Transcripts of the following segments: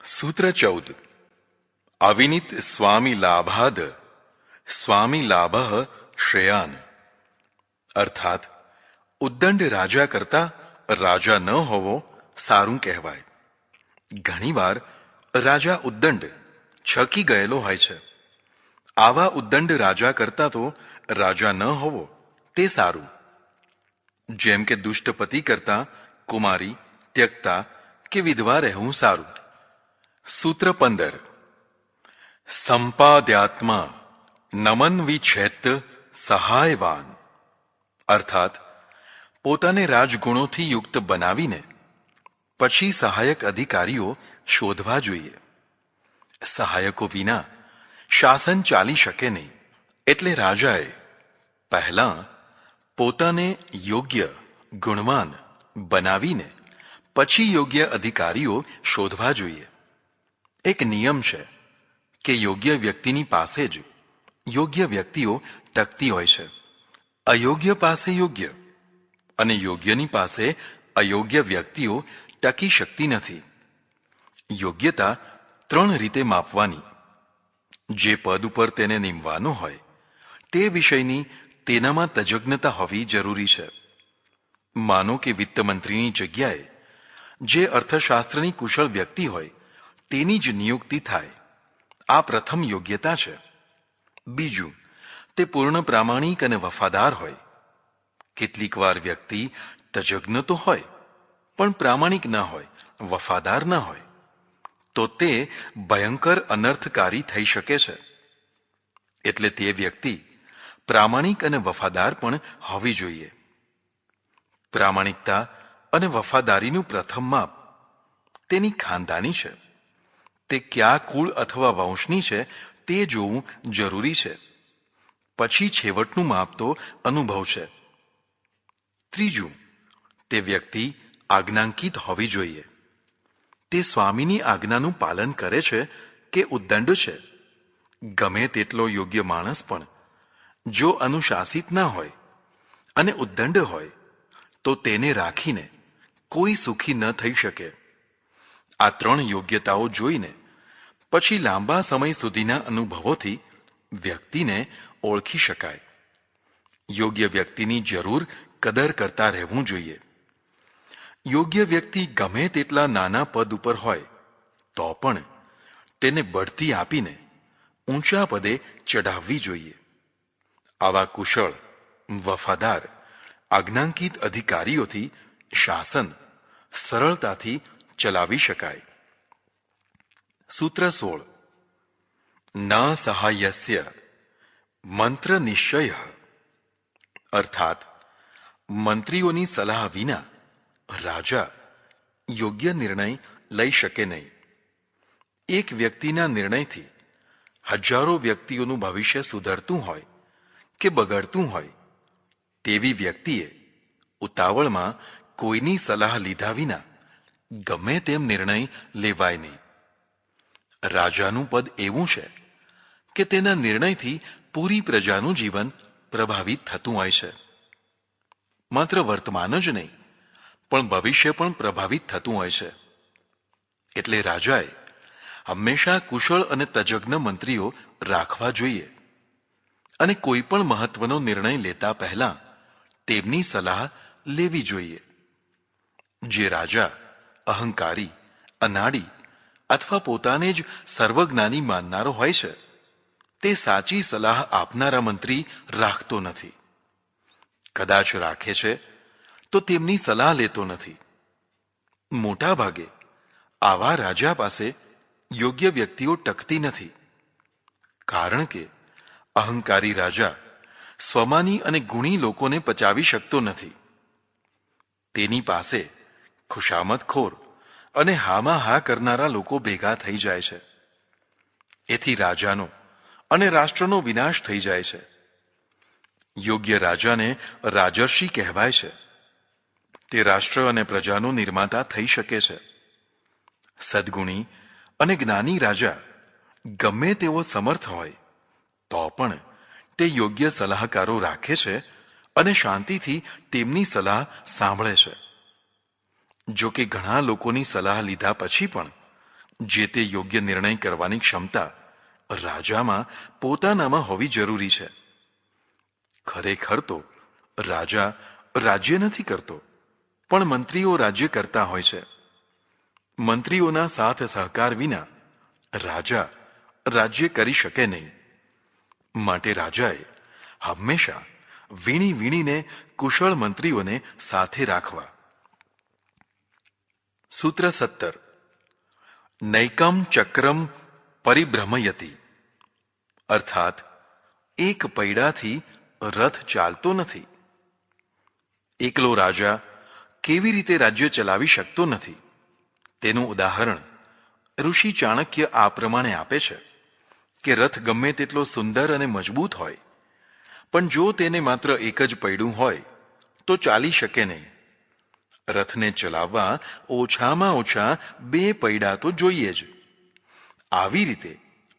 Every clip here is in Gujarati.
सूत्र 14 अविनीत स्वामी लाभाद स्वामी लाभ श्रेयान अर्थात ઉદ્દંડ રાજા કરતા રાજા ન હોવો સારું કહેવાય. ઘણીવાર રાજા ઉદ્દંડ છકી ગયેલો હોય છે. આવા ઉદ્દંડ રાજા કરતા તો રાજા ન હોવો તે સારું. જેમ કે દુષ્ટ પતિ કરતા કુમારી ત્યક્તા કે વિધવા રહેવું સારું. सूत्र 15 संपाद्यात्मा नमन विच्छेद सहायवान अर्थात પોતાને રાજગુણોથી યુક્ત બનાવીને પછી સહાયક અધિકારીઓ શોધવા જોઈએ. સહાયકો વિના શાસન ચાલી શકે નહીં. એટલે રાજાએ પહેલા પોતાને યોગ્ય ગુણવાન બનાવીને પછી યોગ્ય અધિકારીઓ શોધવા જોઈએ. એક નિયમ છે કે યોગ્ય વ્યક્તિની પાસે જ યોગ્ય વ્યક્તિઓ ટકતી હોય છે. અયોગ્ય પાસે યોગ્ય અને યોગ્યની પાસે અયોગ્ય વ્યક્તિઓ ટકી શકતી નથી. યોગ્યતા 3 રીતે માપવાની. જે પદ ઉપર તેને નિમવાનો હોય તે વિષયની તેનામાં તજજ્ઞતા હોવી જરૂરી છે. માનો કે વિત્તમંત્રીની જગ્યાએ જે અર્થશાસ્ત્રની કુશળ વ્યક્તિ હોય તેની જ નિયુક્તિ થાય. આ પ્રથમ યોગ્યતા છે. બીજું, તે પૂર્ણ પ્રામાણિક અને વફાદાર હોય. કેટલીક વાર વ્યક્તિ તજજ્ઞ તો હોય પણ પ્રામાણિક ન હોય, વફાદાર ન હોય, તો તે ભયંકર અનર્થકારી થઈ શકે છે. એટલે તે વ્યક્તિ પ્રામાણિક અને વફાદાર પણ હોવી જોઈએ. પ્રામાણિકતા અને વફાદારીનું પ્રથમ માપ તેની ખાનદાની છે. તે કયા કુળ અથવા વંશની છે તે જોવું જરૂરી છે. પછી છેવટનું માપ તો અનુભવ છે. ત્રીજું, તે વ્યક્તિ આજ્ઞાંકિત હોવી જોઈએ. તે સ્વામીની આજ્ઞાનું પાલન કરે છે કે ઉદ્દંડ છે. ગમે તેટલો યોગ્ય માણસ પણ જો અનુશાસિત ના હોય અને ઉદ્દંડ હોય તો તેને રાખીને કોઈ સુખી ન થઈ શકે. આ 3 યોગ્યતાઓ જોઈને પછી લાંબા સમય સુધીના અનુભવોથી વ્યક્તિને ઓળખી શકાય. યોગ્ય વ્યક્તિની જરૂર કદર કરતા રહેવું જોઈએ. યોગ્ય વ્યક્તિ ગમે તેટલા નાના પદ ઉપર હોય તો પણ તેને બઢતી આપીને ઊંચા પદે ચઢાવવી જોઈએ. આવા કુશળ, વફાદાર, આજ્ઞાંકિત અધિકારીઓથી શાસન સરળતાથી ચલાવી શકાય. सूत्र 16 न सहायस्य मंत्र निश्चय अर्थात मंत्रीओनी सलाह विना राजा योग्य निर्णय लई શકે નહીં. એક વ્યક્તિના નિર્ણયથી હજારો વ્યક્તિઓનું ભવિષ્ય સુધરતું હોય કે બગડતું હોય તેવી વ્યક્તિએ ઉતાવળમાં કોઈની સલાહ લીધા વિના ગમે તેમ નિર્ણય લેવાય નહીં. રાજાનું પદ એવું છે કે તેના નિર્ણયથી પૂરી પ્રજાનું જીવન પ્રભાવિત થતું હોય છે. માત્ર વર્તમાન જ નહીં પણ ભવિષ્ય પણ પ્રભાવિત થતું હોય છે. એટલે રાજાએ હંમેશા કુશળ અને તજજ્ઞ મંત્રીઓ રાખવા જોઈએ અને કોઈ પણ મહત્વનો નિર્ણય લેતા પહેલા તેમની સલાહ લેવી જોઈએ. જે રાજા અહંકારી, અનાડી અથવા પોતાને જ સર્વજ્ઞાની માનનારો હોય છે તે સાચી સલાહ આપનારા મંત્રી રાખતો નથી. કદાચ રાખે છે તો તેમની સલાહ લેતો નથી. મોટા ભાગે આવા રાજા પાસે યોગ્ય વ્યક્તિઓ ટકતી નથી. કારણ કે અહંકારી રાજા સ્વમાની અને ગુણી લોકોને પચાવી શકતો નથી. તેની પાસે ખુશામતખોર અને હામાં હા કરનારા લોકો ભેગા થઈ જાય છે. એથી રાજાનો અને રાષ્ટ્રનો વિનાશ થઈ જાય છે. યોગ્ય રાજાને રાજર્ષિ કહેવાય છે. તે રાષ્ટ્ર અને પ્રજાનો નિર્માતા થઈ શકે છે. સદ્ગુણી અને જ્ઞાની રાજા ગમે તેવો સમર્થ હોય તો પણ તે યોગ્ય સલાહકારો રાખે છે અને શાંતિથી તેમની સલાહ સાંભળે છે. જો કે ઘણા લોકોની સલાહ લીધા પછી પણ જે તે યોગ્ય નિર્ણય કરવાની ક્ષમતા રાજામાં પોતાનામાં હોવી જરૂરી છે. ખરેખર તો રાજા રાજ્ય નથી કરતો, પણ મંત્રીઓ રાજ્ય કરતા હોય છે. મંત્રીઓના સાથ સહકાર વિના રાજા રાજ્ય કરી શકે નહીં. માટે રાજાએ હંમેશા વીણી વીણીને કુશળ મંત્રીઓને સાથે રાખવા. સૂત્ર 17. નૈકમ ચક્રમ પરિભ્રમયતિ, અર્થાત એક પૈડાથી રથ ચાલતો નથી. એકલો રાજા કેવી રીતે રાજ્ય ચલાવી શકતો નથી તેનું ઉદાહરણ ઋષિ ચાણક્ય આ પ્રમાણે આપે છે કે રથ ગમે તેટલો સુંદર અને મજબૂત હોય, પણ જો તેને માત્ર એક જ પૈડું હોય તો ચાલી શકે નહીં. રથને ચલાવવા ઓછામાં ઓછા 2 પૈડા તો જોઈએ જ. આવી રીતે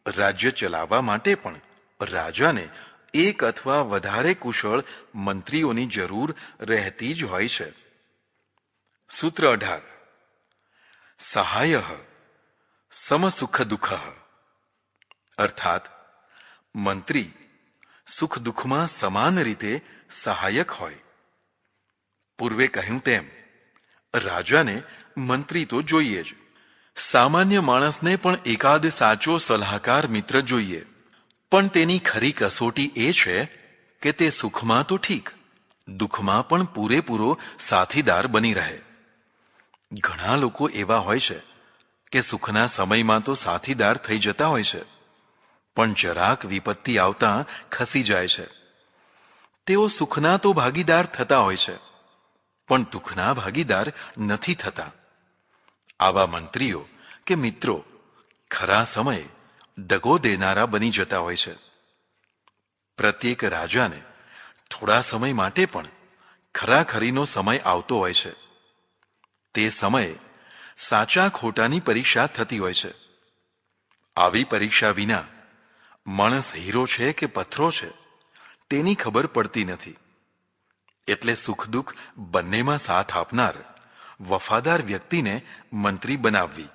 રાજ્ય ચલાવવા માટે પણ રાજાને એક અથવા વધારે કુશળ મંત્રીઓની જરૂર રહેતી જ હોય છે. સૂત્ર 18. સહાયઃ સમસુખ દુઃખઃ, અર્થાત મંત્રી સુખ દુઃખમાં સમાન રીતે સહાયક હોય. પૂર્વે કહ્યું તેમ રાજાને મંત્રી તો જોઈએ જ. સામાન્ય માણસને પણ એકાદ સાચો સલાહકાર મિત્ર જોઈએ, પણ તેની ખરી કસોટી એ છે કે તે સુખમાં તો ઠીક, દુઃખમાં પણ પૂરેપૂરો સાથીદાર બની રહે. ઘણા લોકો એવા હોય છે કે સુખના સમયમાં તો સાથીદાર થઈ જતા હોય છે, પણ જરાક વિપત્તિ આવતા ખસી જાય છે. તેઓ સુખના તો ભાગીદાર થતા હોય છે, પણ દુઃખના ભાગીદાર નથી થતા. આવા મંત્રીઓ કે મિત્રો ખરા સમયે દગો દેનારા બની જતા હોય છે. પ્રત્યેક રાજાને થોડા સમય માટે પણ ખરાખરીનો સમય આવતો હોય છે. તે સમયે સાચા ખોટાની પરીક્ષા થતી હોય છે. આવી પરીક્ષા વિના માણસ હીરો છે કે પથ્થરો છે તેની ખબર પડતી નથી. એટલે સુખ દુઃખ બંનેમાં સાથ આપનાર વફાદાર વ્યક્તિને મંત્રી બનાવવી.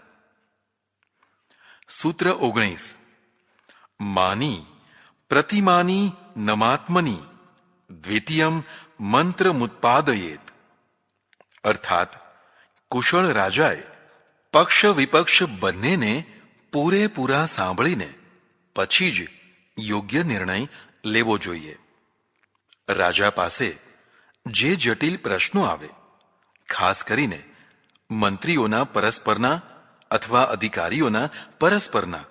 સૂત્ર 19. માની પ્રતિમાની નમાત્મની દ્વિતીયમ મંત્રમુત્પાદયેત, અર્થાત કુશળ રાજાએ પક્ષ વિપક્ષ બંનેને પૂરેપૂરા સાંભળીને પછી જ યોગ્ય નિર્ણય લેવો જોઈએ. રાજા પાસે જે જટિલ પ્રશ્નો આવે, ખાસ કરીને મંત્રીઓના પરસ્પરના અથવા અધિકારીઓના પરસ્પરના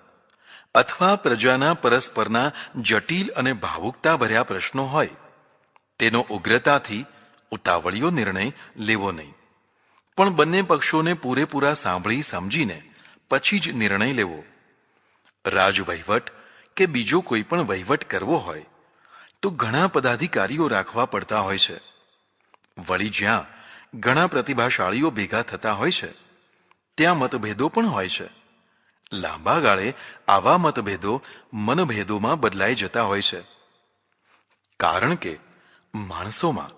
અથવા પ્રજાના પરસ્પરના જટિલ અને ભાવુકતાભર્યા પ્રશ્નો હોય, તેનો ઉગ્રતાથી ઉતાવળિયો નિર્ણય લેવો નહીં, પણ બંને પક્ષોને પૂરેપૂરા સાંભળી સમજીને પછી જ નિર્ણય લેવો. રાજવહીવટ કે બીજો કોઈ પણ વહીવટ કરવો હોય તો ઘણા પદાધિકારીઓ રાખવા પડતા હોય છે. વળી જ્યાં ઘણા પ્રતિભાશાળીઓ ભેગા થતા હોય છે ત્યાં મતભેદો પણ હોય છે. લાંબા ગાળે આવા મતભેદો મનભેદોમાં બદલાઈ જતા હોય છે. કારણ કે માણસોમાં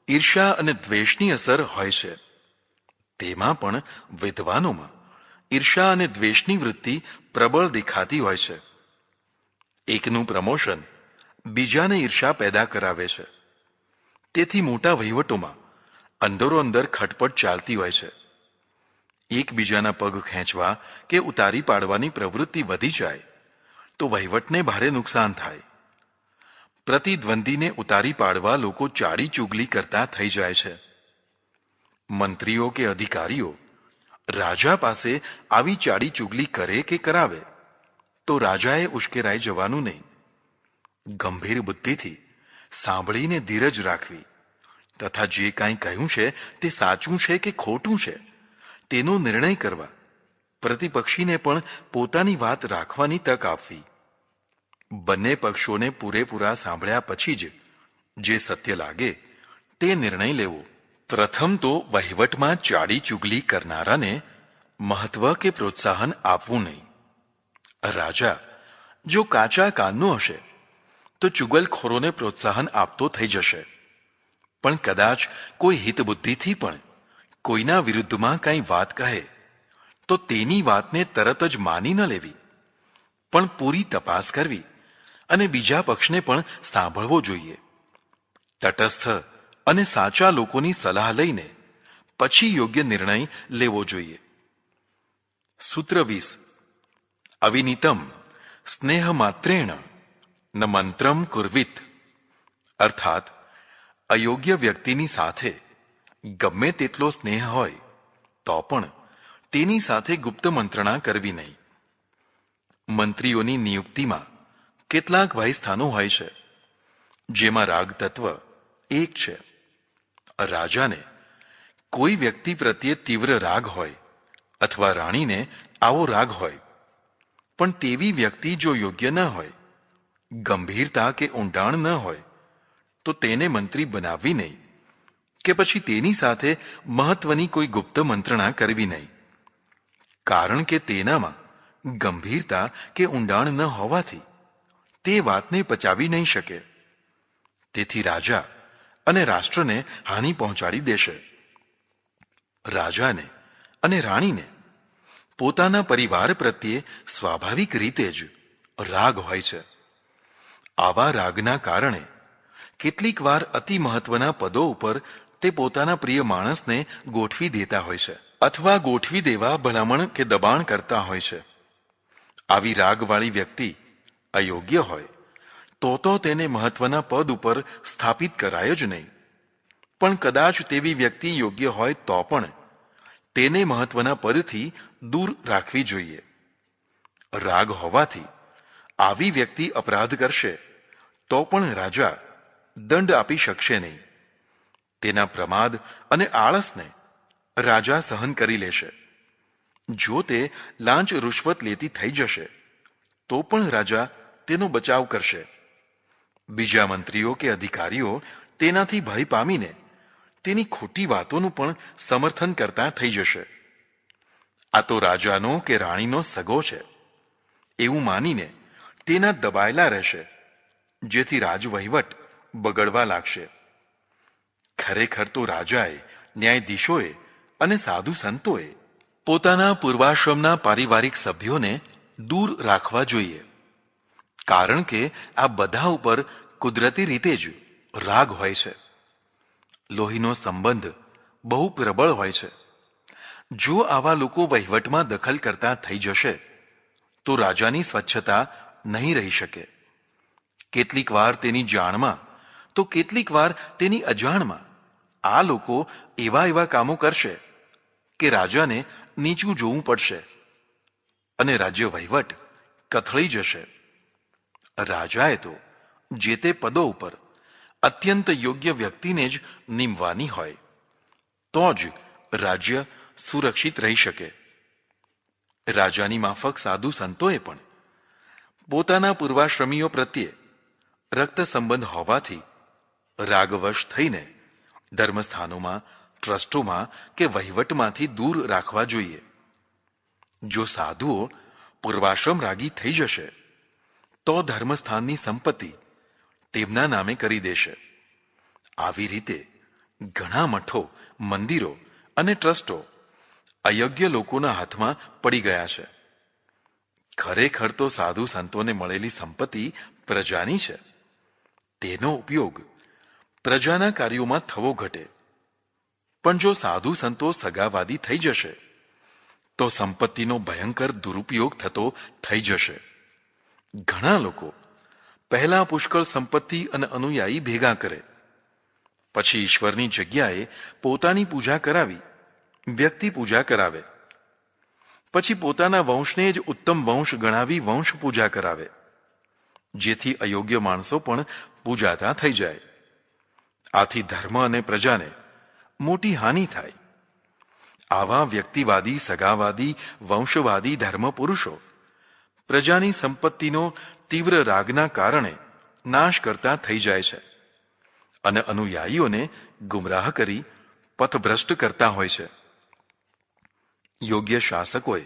ઈર્ષ્યા અને દ્વેષની અસર હોય છે. તેમાં પણ વિદ્વાનોમાં ઈર્ષ્યા અને દ્વેષની વૃત્તિ પ્રબળ દેખાતી હોય છે. એકનું પ્રમોશન બીજાને ઈર્ષ્યા પેદા કરાવે છે. તેથી મોટા વહીવટોમાં અંદરો અંદર ખટપટ ચાલતી હોય છે. એકબીજાના પગ ખેંચવા કે ઉતારી પાડવાની પ્રવૃત્તિ વધી જાય તો વહીવટને ભારે નુકસાન થાય. પ્રતિદ્વંદીને ઉતારી પાડવા લોકો ચાડી ચુગલી કરતા થઈ જાય છે. મંત્રીઓ કે અધિકારીઓ રાજા પાસે આવી ચાડી ચુગલી કરે કે કરાવે તો રાજાએ ઉશ્કેરાઈ જવાનું નહીં. ગંભીર બુદ્ધિથી સાંભળીને ધીરજ રાખવી તથા જે કાંઈ કહ્યું છે તે સાચું છે કે ખોટું છે તેનો નિર્ણય કરવા, પ્રતિપક્ષીને પણ પોતાની વાત રાખવાની તક આપવી. બંને પક્ષોને પૂરેપૂરા સાંભળ્યા પછી જ જે સત્ય લાગે તે નિર્ણય લેવો. પ્રથમ તો વહીવટમાં ચાડી ચુગલી કરનારાને મહત્વ કે પ્રોત્સાહન આપવું નહીં. રાજા જો કાચા કાનનો હશે તો ચુગલખોરોને પ્રોત્સાહન આપતો થઈ જશે, પણ કદાચ કોઈ હિતબુદ્ધિથી પણ કોઈના વિરુદ્ધમાં કંઈ વાત કહે તો તેની વાતને તરત જ માની ન લેવી, પણ પૂરી તપાસ કરવી અને બીજા પક્ષને પણ સાંભળવો જોઈએ. તટસ્થ અને સાચા લોકોની સલાહ લઈને પછી યોગ્ય નિર્ણય લેવો જોઈએ. સૂત્ર 20. અવિનિતમ સ્નેહ માત્રેણ ન મંત્રમ કુર્વિત. અર્થાત અયોગ્ય વ્યક્તિની સાથે ગમે તેટલો સ્નેહ હોય તો પણ તેની સાથે ગુપ્ત મંત્રણા કરવી નહીં. મંત્રીઓની નિયુક્તિમાં કેટલાક ભાઈ સ્થાનો હોય છે જેમાં રાગ તત્વ એક છે. રાજાને કોઈ વ્યક્તિ પ્રત્યે તીવ્ર રાગ હોય અથવા રાણીને આવો રાગ હોય, પણ તેવી વ્યક્તિ જો યોગ્ય ન હોય, ગંભીરતા કે ઊંડાણ ન હોય, તો તેને મંત્રી બનાવવી નહીં કે પછી તેની સાથે મહત્વની કોઈ ગુપ્ત મંત્રણા કરવી નહીં, કારણ કે તેનામાં ગંભીરતા કે ઊંડાણ ન હોવાથી તે વાતને પચાવી નહીં શકે. તેથી રાજા અને રાષ્ટ્રને હાનિ પહોંચાડી દેશે. રાજાને અને રાણીને પોતાના પરિવાર પ્રત્યે સ્વાભાવિક રીતે જ રાગ હોય છે. આવા રાગના કારણે કેટલીક વાર અતિ મહત્વના પદો ઉપર તે પોતાના પ્રિય માણસને ગોઠવી દેતા હોય છે અથવા ગોઠવી દેવા ભલામણ કે દબાણ કરતા હોય છે. આવી રાગવાળી વ્યક્તિ અયોગ્ય હોય તો તેને મહત્વના પદ ઉપર સ્થાપિત કરાય જ નહીં. પણ કદાચ તેવી વ્યક્તિ યોગ્ય હોય તો પણ તેને મહત્વના પદથી દૂર રાખવી જોઈએ. રાગ હોવાથી આવી વ્યક્તિ અપરાધ કરશે તો પણ રાજા દંડ આપી શકશે નહીં. તેના પ્રમાદ અને આળસને રાજા સહન કરી લેશે. જો તે લાંચ રૂશ્વત લેતી થઈ જશે તો પણ રાજા તેનો બચાવ કરશે. બીજા મંત્રીઓ કે અધિકારીઓ તેનાથી ભય પામીને તેની ખોટી વાતોનું પણ સમર્થન કરતા થઈ જશે. આ તો રાજાનો કે રાણીનો સગો છે એવું માનીને તેના દબાયેલા રહેશે, જેથી રાજવહીવટ બગડવા લાગશે. ખરેખર તો રાજાએ, ન્યાયાધીશોએ અને સાધુ સંતોએ પોતાના પૂર્વાશ્રમના પારિવારિક સભ્યોને દૂર રાખવા જોઈએ, કારણ કે આ બધા ઉપર કુદરતી રીતે જ રાગ હોય છે. લોહીનો સંબંધ બહુ પ્રબળ હોય છે. જો આવા લોકો વહીવટમાં દખલ કરતા થઈ જશે તો રાજાની સ્વચ્છતા નહીં રહી શકે. કેટલીક વાર તેની જાણમાં તો કેટલીક વાર તેની અજાણમાં આ લોકો એવા કામો કરશે કે રાજાને નીચું જોવું પડશે અને રાજ્ય વહીવટ કથળી જશે. રાજાએ તો જે તે પદો ઉપર અત્યંત યોગ્ય વ્યક્તિને જ નીમવાની હોય, તો જ રાજ્ય સુરક્ષિત રહી શકે. રાજાની માફક સાધુ સંતોએ પણ પોતાના પૂર્વાશ્રમીઓ પ્રત્યે રક્ત સંબંધ હોવાથી રાગવશ થઈને ધર્મસ્થાનોમાં, ટ્રસ્ટોમાં કે વહીવટમાંથી દૂર રાખવા જોઈએ. જો સાધુઓ પૂર્વાશ્રમ રાગી થઈ જશે તો ધર્મસ્થાનની સંપત્તિ તેમના નામે કરી દેશે. આવી રીતે ઘણા મઠો, મંદિરો અને ટ્રસ્ટો અયોગ્ય લોકોના હાથમાં પડી ગયા છે. ખરેખર તો સાધુ સંતોને મળેલી સંપત્તિ પ્રજાની છે. તેનો ઉપયોગ પ્રજાના કાર્યોમાં થવો ઘટે. પણ જો સાધુ સંતો સગાવાદી થઈ જશે તો સંપત્તિનો ભયંકર દુરુપયોગ થતો થઈ જશે. ઘણા લોકો પહેલા પુષ્કળ સંપત્તિ અને અનુયાયી ભેગા કરે, પછી ઈશ્વરની જગ્યાએ પોતાની પૂજા કરાવી વ્યક્તિ પૂજા કરાવે, પછી પોતાના વંશને જ ઉત્તમ વંશ ગણાવી વંશ પૂજા કરાવે, જેથી અયોગ્ય માણસો પણ પૂજાતા થઈ જાય. આથી ધર્મ અને પ્રજાને મોટી હાનિ થાય. આવા વ્યક્તિવાદી, સગાવાદી, વંશવાદી ધર્મ પુરુષો પ્રજાની સંપત્તિનો તીવ્ર રાગના કારણે નાશ કરતા થઈ જાય છે અને અનુયાયીઓને ગુમરાહ કરી પથભ્રષ્ટ કરતા હોય છે. યોગ્ય શાસકોએ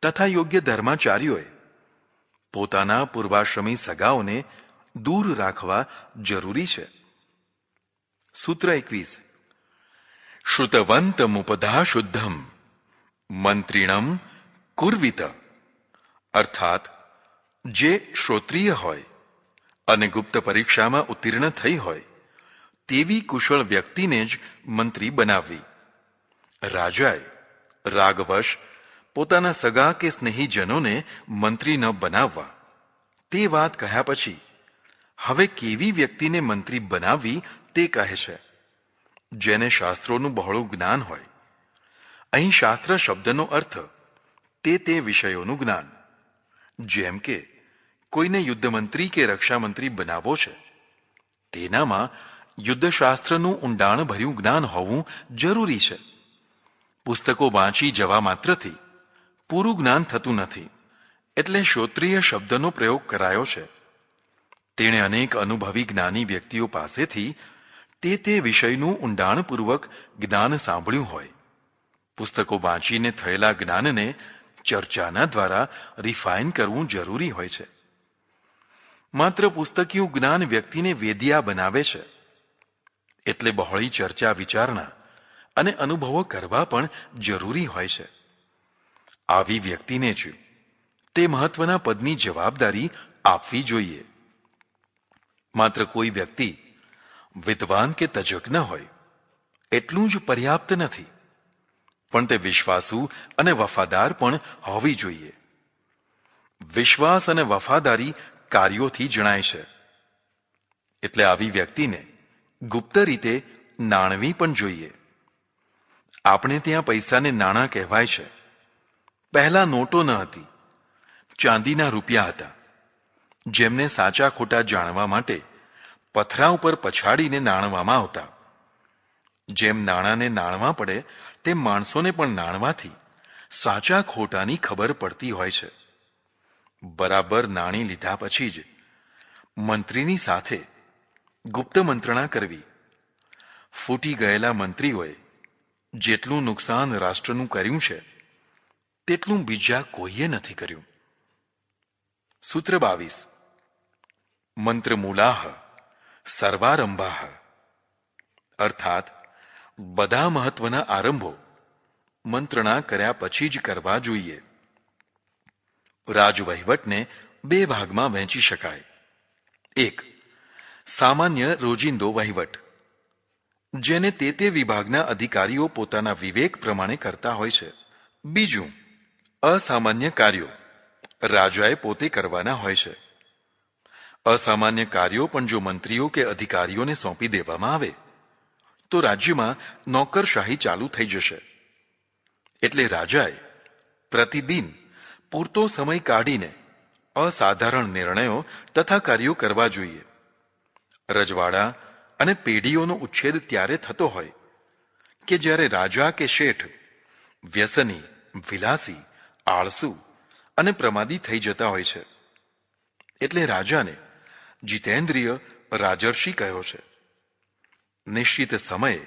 તથા યોગ્ય ધર્માચાર્યોએ પોતાના પૂર્વાશ્રમી સગાઓને દૂર રાખવા જરૂરી છે. સૂત્ર 21. શ્રુતવંતમુપધા શુદ્ધમ મંત્રીણમ કુર્વિત, અર્થાત જે શ્રોત્રિય હોય અને ગુપ્ત પરીક્ષામાં ઉત્તીર્ણ થઈ હોય તેવી કુશળ વ્યક્તિને જ મંત્રી બનાવવી. રાજાએ રાગવશ પોતાના સગા કે સ્નેહીજનોને મંત્રી ન બનાવવા તે વાત કહ્યા પછી હવે કેવી વ્યક્તિને મંત્રી બનાવવી તે કહે છે, જેને શાસ્ત્રોનું બહોળું જ્ઞાન હોય. અહીં શાસ્ત્ર શબ્દનો અર્થ તે વિષયોનું જ્ઞાન. જેમ કે કોઈને યુદ્ધમંત્રી કે રક્ષામંત્રી બનાવવો છે, તેનામાં યુદ્ધશાસ્ત્રનું ઊંડાણભર્યું જ્ઞાન હોવું જરૂરી છે. પુસ્તકો વાંચી જવા માત્રથી પૂરું જ્ઞાન થતું નથી, એટલે શ્રોત્રિય શબ્દનો પ્રયોગ કરાયો છે. તેણે અનેક અનુભવી જ્ઞાની વ્યક્તિઓ પાસેથી તે વિષયનું ઊંડાણપૂર્વક જ્ઞાન સાંભળ્યું હોય. પુસ્તકો વાંચીને થયેલા જ્ઞાનને ચર્ચાના દ્વારા રિફાઇન કરવું જરૂરી હોય છે. માત્ર પુસ્તકીયું જ્ઞાન વ્યક્તિને વેદિયા બનાવે છે, એટલે બહોળી ચર્ચા વિચારણા અને અનુભવો કરવા પણ જરૂરી હોય છે. આવી વ્યક્તિને જ તે મહત્વના પદની જવાબદારી આપવી જોઈએ. માત્ર કોઈ વ્યક્તિ વિદ્વાન કે તજજ્ઞ હોય એટલું જ પર્યાપ્ત નથી, પણ તે વિશ્વાસુ અને વફાદાર પણ હોવી જોઈએ. વિશ્વાસ અને વફાદારી કાર્યોથી જણાય છે, એટલે આવી વ્યક્તિને ગુપ્ત રીતે નાણવી પણ જોઈએ. આપણે ત્યાં પૈસાને નાણાં કહેવાય છે. પહેલા નોટો ન હતી, ચાંદીના રૂપિયા હતા, જેમને સાચા ખોટા જાણવા માટે પથરા ઉપર પછાડીને નાણવામાં આવતા. જેમ નાણાંને નાણવા પડે તેમ માણસોને પણ નાણવાથી સાચા ખોટાની ખબર પડતી હોય છે. બરાબર નાણી લીધા પછી જ મંત્રીની સાથે ગુપ્ત મંત્રણા કરવી. ફૂટી ગયેલા મંત્રીઓએ જેટલું નુકસાન રાષ્ટ્રનું કર્યું છે તેટલું બીજા કોઈએ નથી કર્યું. સૂત્ર 22. મંત્રમૂલાહ સર્વારંભાહ, અર્થાત બધા મહત્વના આરંભો મંત્રણા કર્યા પછી જ કરવા જોઈએ. રાજવહીવટને બે ભાગમાં વહેંચી શકાય. 1. સામાન્ય રોજિંદો વહીવટ, જેને તે વિભાગના અધિકારીઓ પોતાના વિવેક પ્રમાણે કરતા હોય છે. 2. અસામાન્ય કાર્યો, રાજાએ પોતે કરવાના હોય છે. અસામાન્ય કાર્યો પણ જો મંત્રીઓ કે અધિકારીઓને સોંપી દેવામાં આવે તો રાજ્યમાં નોકરશાહી ચાલુ થઈ જશે. એટલે રાજાએ પ્રતિદિન પૂરતો સમય કાઢીને અસાધારણ નિર્ણયો તથા કાર્યો કરવા જોઈએ. રજવાડા અને પેઢીઓનો ઉચ્છેદ ત્યારે થતો હોય કે જ્યારે રાજા કે શેઠ વ્યસની, વિલાસી, આળસુ અને પ્રમાદી થઈ જતા હોય છે. એટલે રાજાને જીતેન્દ્રિય રાજર્ષિ કહ્યો છે. નિશ્ચિત સમયે